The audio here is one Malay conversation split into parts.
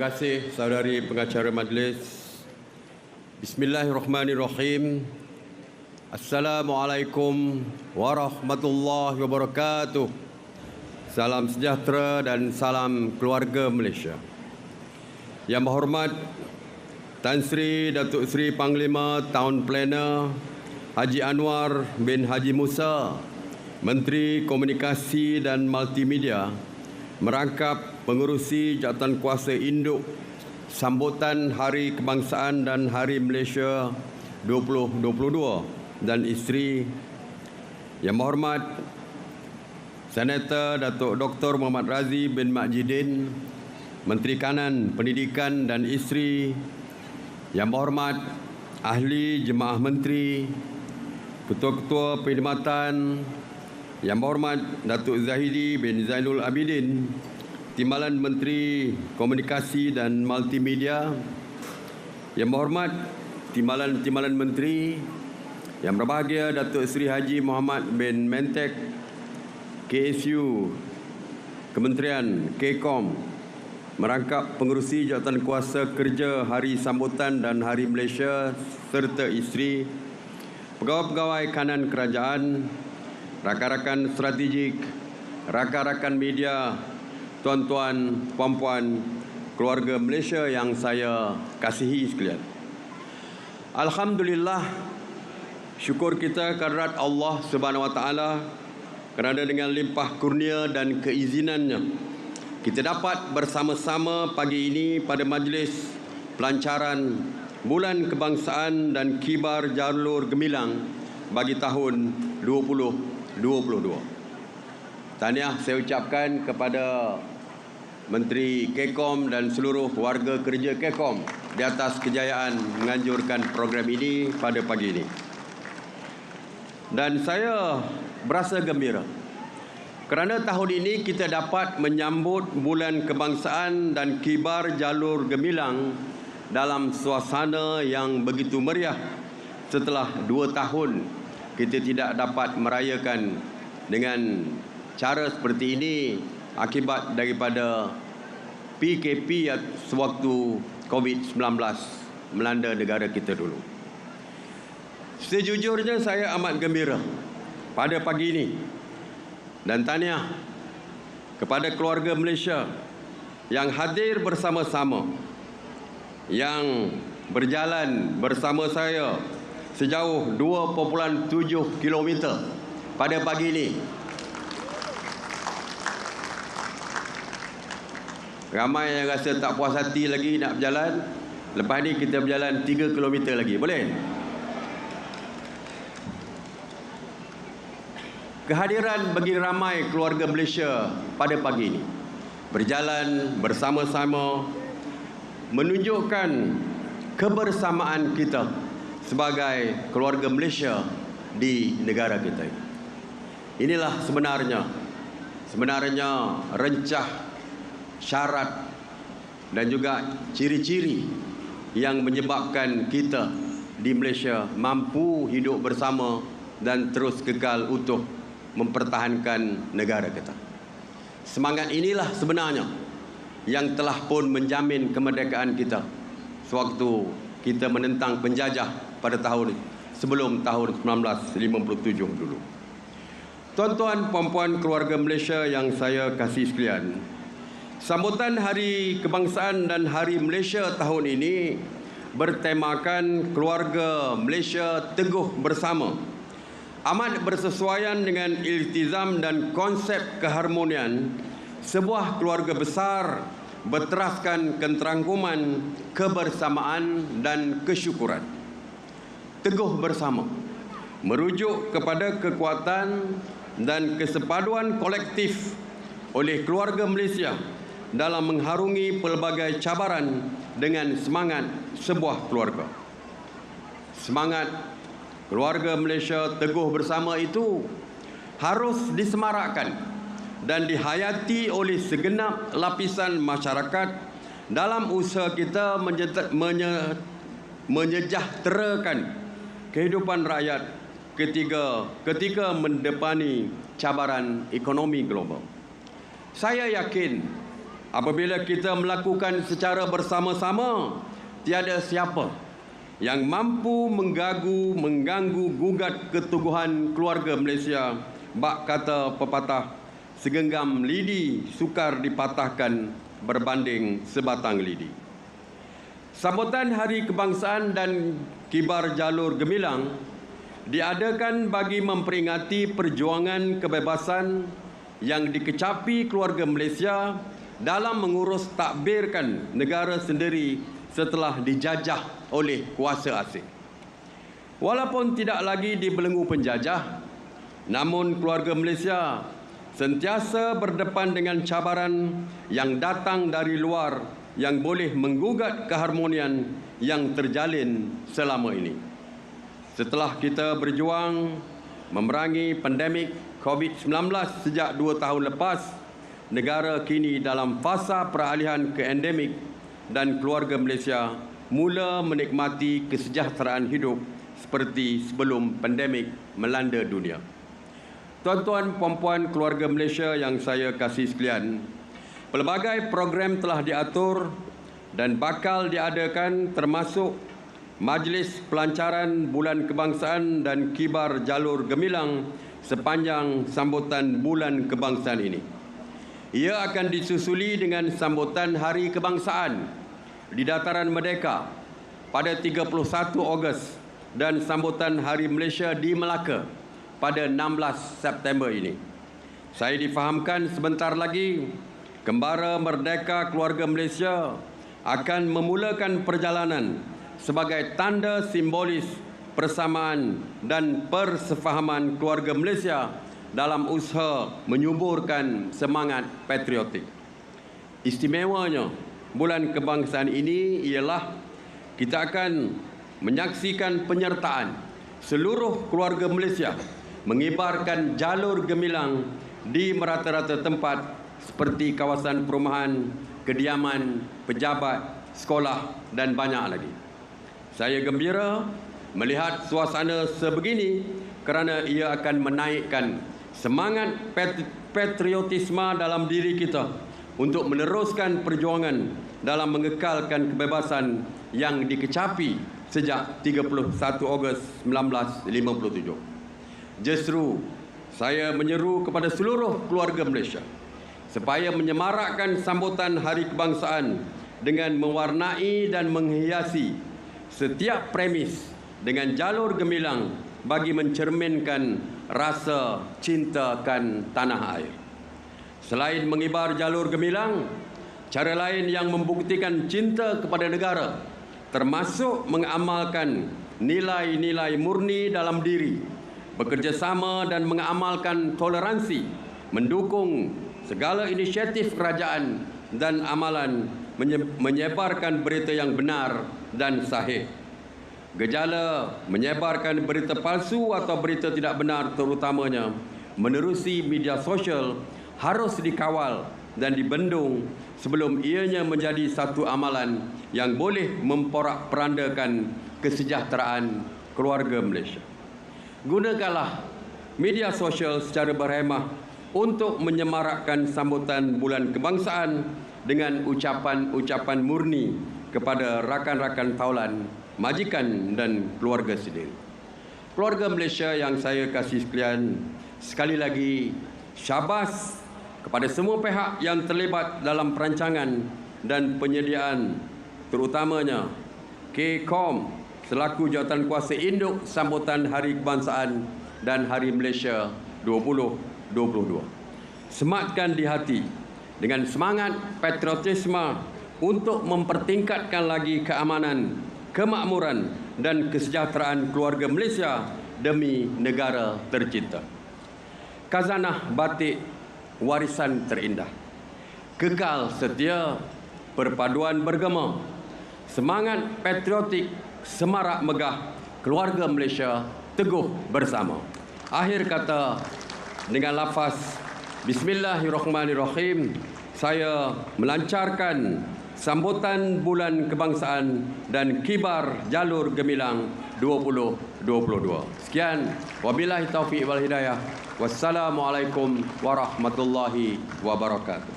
kasih saudari pengacara majlis. Bismillahirrahmanirrahim. Assalamualaikum warahmatullahi wabarakatuh. Salam sejahtera dan salam keluarga Malaysia. Yang berhormat Tan Sri Datuk Seri Panglima Tahun Planner Haji Anwar bin Haji Musa, Menteri Komunikasi dan Multimedia, merangkap pengerusi jawatan kuasa induk sambutan Hari Kebangsaan dan Hari Malaysia 2022 dan isteri. Yang berhormat Senator Datuk Dr. Muhammad Razi bin Majidin, Menteri Kanan, Pendidikan dan Isteri. Yang berhormat Ahli Jemaah Menteri, Ketua-Ketua Perkhidmatan. Yang berhormat Datuk Zahidi bin Zainul Abidin, Timbalan Menteri Komunikasi dan Multimedia. Yang berhormat Timbalan Menteri. Yang berbahagia Datuk Seri Haji Muhammad bin Mentek, KSU, Kementerian KECOM, merangkap pengerusi jawatan kuasa kerja Hari Sambutan dan Hari Malaysia serta isteri, pegawai-pegawai kanan kerajaan, rakan-rakan strategik, rakan-rakan media, tuan-tuan, puan-puan, keluarga Malaysia yang saya kasihi sekalian. Alhamdulillah, syukur kita kehadrat Allah Subhanahu Wa Taala kerana dengan limpah kurnia dan keizinannya kita dapat bersama-sama pagi ini pada majlis pelancaran Bulan Kebangsaan dan Kibar Jalur Gemilang bagi tahun 2022. Tahniah saya ucapkan kepada Menteri KECOM dan seluruh warga kerja KECOM di atas kejayaan menganjurkan program ini pada pagi ini. Dan saya berasa gembira kerana tahun ini kita dapat menyambut Bulan Kebangsaan dan Kibar Jalur Gemilang dalam suasana yang begitu meriah setelah 2 tahun kita tidak dapat merayakan dengan cara seperti ini akibat daripada PKP sewaktu COVID-19 melanda negara kita dulu. Sejujurnya saya amat gembira pada pagi ini dan tahniah kepada keluarga Malaysia yang hadir bersama-sama, yang berjalan bersama saya sejauh 2.7 km pada pagi ini. Ramai yang rasa tak puas hati lagi nak berjalan. Lepas ni kita berjalan 3 km lagi. Boleh? Kehadiran bagi ramai keluarga Malaysia pada pagi ini berjalan bersama-sama menunjukkan kebersamaan kita sebagai keluarga Malaysia di negara kita. Inilah sebenarnya rencah, syarat dan juga ciri-ciri yang menyebabkan kita di Malaysia mampu hidup bersama dan terus kekal utuh mempertahankan negara kita. Semangat inilah sebenarnya yang telah pun menjamin kemerdekaan kita sewaktu kita menentang penjajah pada tahun sebelum tahun 1957 dulu. Tuan-tuan, puan-puan, keluarga Malaysia yang saya kasih sekalian, sambutan Hari Kebangsaan dan Hari Malaysia tahun ini bertemakan keluarga Malaysia teguh bersama, amat bersesuaian dengan iltizam dan konsep keharmonian sebuah keluarga besar berteraskan keterangkuman, kebersamaan dan kesyukuran. Teguh bersama merujuk kepada kekuatan dan kesepaduan kolektif oleh keluarga Malaysia dalam mengharungi pelbagai cabaran dengan semangat sebuah keluarga. Semangat keluarga Malaysia teguh bersama itu harus disemarakkan dan dihayati oleh segenap lapisan masyarakat dalam usaha kita menyejahterakan kehidupan rakyat ketika mendepani cabaran ekonomi global. Saya yakin apabila kita melakukan secara bersama-sama, tiada siapa yang mampu mengganggu gugat keteguhan keluarga Malaysia. Bak kata pepatah, segenggam lidi sukar dipatahkan berbanding sebatang lidi. Sambutan Hari Kebangsaan dan Kibar Jalur Gemilang diadakan bagi memperingati perjuangan kebebasan yang dikecapi keluarga Malaysia dalam mengurus takbirkan negara sendiri setelah dijajah oleh kuasa asing. Walaupun tidak lagi dibelenggu penjajah, namun keluarga Malaysia sentiasa berdepan dengan cabaran yang datang dari luar yang boleh menggugat keharmonian yang terjalin selama ini. Setelah kita berjuang memerangi pandemik COVID-19 sejak 2 tahun lepas, negara kini dalam fasa peralihan ke endemik dan keluarga Malaysia mula menikmati kesejahteraan hidup seperti sebelum pandemik melanda dunia. Tuan-tuan, puan-puan keluarga Malaysia yang saya kasih sekalian, pelbagai program telah diatur dan bakal diadakan termasuk Majlis Pelancaran Bulan Kebangsaan dan Kibar Jalur Gemilang sepanjang sambutan Bulan Kebangsaan ini. Ia akan disusuli dengan sambutan Hari Kebangsaan di Dataran Merdeka pada 31 Ogos dan sambutan Hari Malaysia di Melaka pada 16 September ini. Saya difahamkan sebentar lagi Kembara Merdeka Keluarga Malaysia akan memulakan perjalanan sebagai tanda simbolis persamaan dan persefahaman keluarga Malaysia dalam usaha menyuburkan semangat patriotik. Istimewanya Bulan Kebangsaan ini ialah kita akan menyaksikan penyertaan seluruh keluarga Malaysia mengibarkan jalur gemilang di merata-rata tempat seperti kawasan perumahan, kediaman, pejabat, sekolah dan banyak lagi. Saya gembira melihat suasana sebegini kerana ia akan menaikkan semangat patriotisme dalam diri kita untuk meneruskan perjuangan dalam mengekalkan kebebasan yang dikecapi sejak 31 Ogos 1957. Justru saya menyeru kepada seluruh keluarga Malaysia supaya menyemarakkan sambutan Hari Kebangsaan dengan mewarnai dan menghiasi setiap premis dengan jalur gemilang bagi mencerminkan rasa cintakan tanah air. Selain mengibar jalur gemilang, cara lain yang membuktikan cinta kepada negara termasuk mengamalkan nilai-nilai murni dalam diri, bekerjasama dan mengamalkan toleransi, mendukung segala inisiatif kerajaan dan amalan menyebarkan berita yang benar dan sahih. Gejala menyebarkan berita palsu atau berita tidak benar terutamanya menerusi media sosial harus dikawal dan dibendung sebelum ianya menjadi satu amalan yang boleh memporak-perandakan kesejahteraan keluarga Malaysia. Gunakanlah media sosial secara berhemah untuk menyemarakkan sambutan Bulan Kebangsaan dengan ucapan-ucapan murni kepada rakan-rakan taulan, majikan dan keluarga sendiri. Keluarga Malaysia yang saya kasih sekalian, sekali lagi syabas kepada semua pihak yang terlibat dalam perancangan dan penyediaan, terutamanya KCOM selaku jawatankuasa induk sambutan Hari Kebangsaan dan Hari Malaysia 2022. Sematkan di hati dengan semangat patriotisme untuk mempertingkatkan lagi keamanan, kemakmuran dan kesejahteraan keluarga Malaysia demi negara tercinta. Khazanah batik warisan terindah, kekal setia, perpaduan bergema, semangat patriotik, semarak megah, keluarga Malaysia teguh bersama. Akhir kata dengan lafaz Bismillahirrahmanirrahim, saya melancarkan sambutan Bulan Kebangsaan dan Kibar Jalur Gemilang 2022. Sekian, wabillahi taufiq wal hidayah. Wassalamualaikum warahmatullahi wabarakatuh.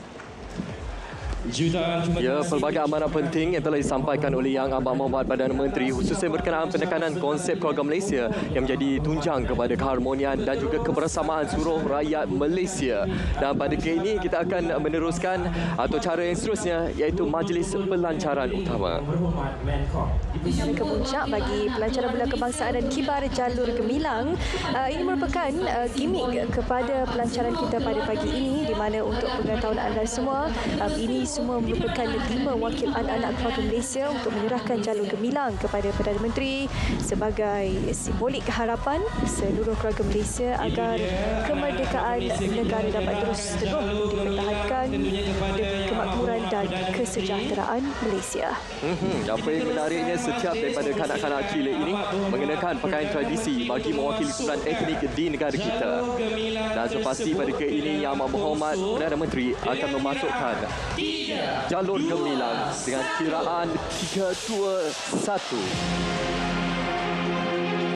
Ya, pelbagai amanah penting yang telah disampaikan oleh Yang Amat Mohd Perdana Menteri khususnya berkenaan penekanan konsep keluarga Malaysia yang menjadi tunjang kepada keharmonian dan juga kebersamaan seluruh rakyat Malaysia. Dan pada kali ini kita akan meneruskan atau cara yang seterusnya iaitu Majlis Pelancaran Utama. Kepuncak bagi pelancaran bulan kebangsaan dan kibar jalur gemilang. Ini merupakan gimmick kepada pelancaran kita pada pagi ini, di mana untuk pengetahuan anda semua, ini semua merupakan 5 wakil anak-anak keluarga Malaysia untuk menyerahkan jalur gemilang kepada Perdana Menteri sebagai simbolik harapan seluruh keluarga Malaysia agar kemerdekaan negara dapat terus teguh dipertahankan demi kemakmuran dan kesejahteraan Malaysia. Apa yang menariknya, setiap daripada kanak-kanak cilik ini mengenakan pakaian tradisi bagi mewakili kumpulan etnik di negara kita. Dan sepasti pada kali ini Yang Amat Berhormat Perdana Menteri akan memasukkan jalur gemilang dengan kiraan 3, 2, 1.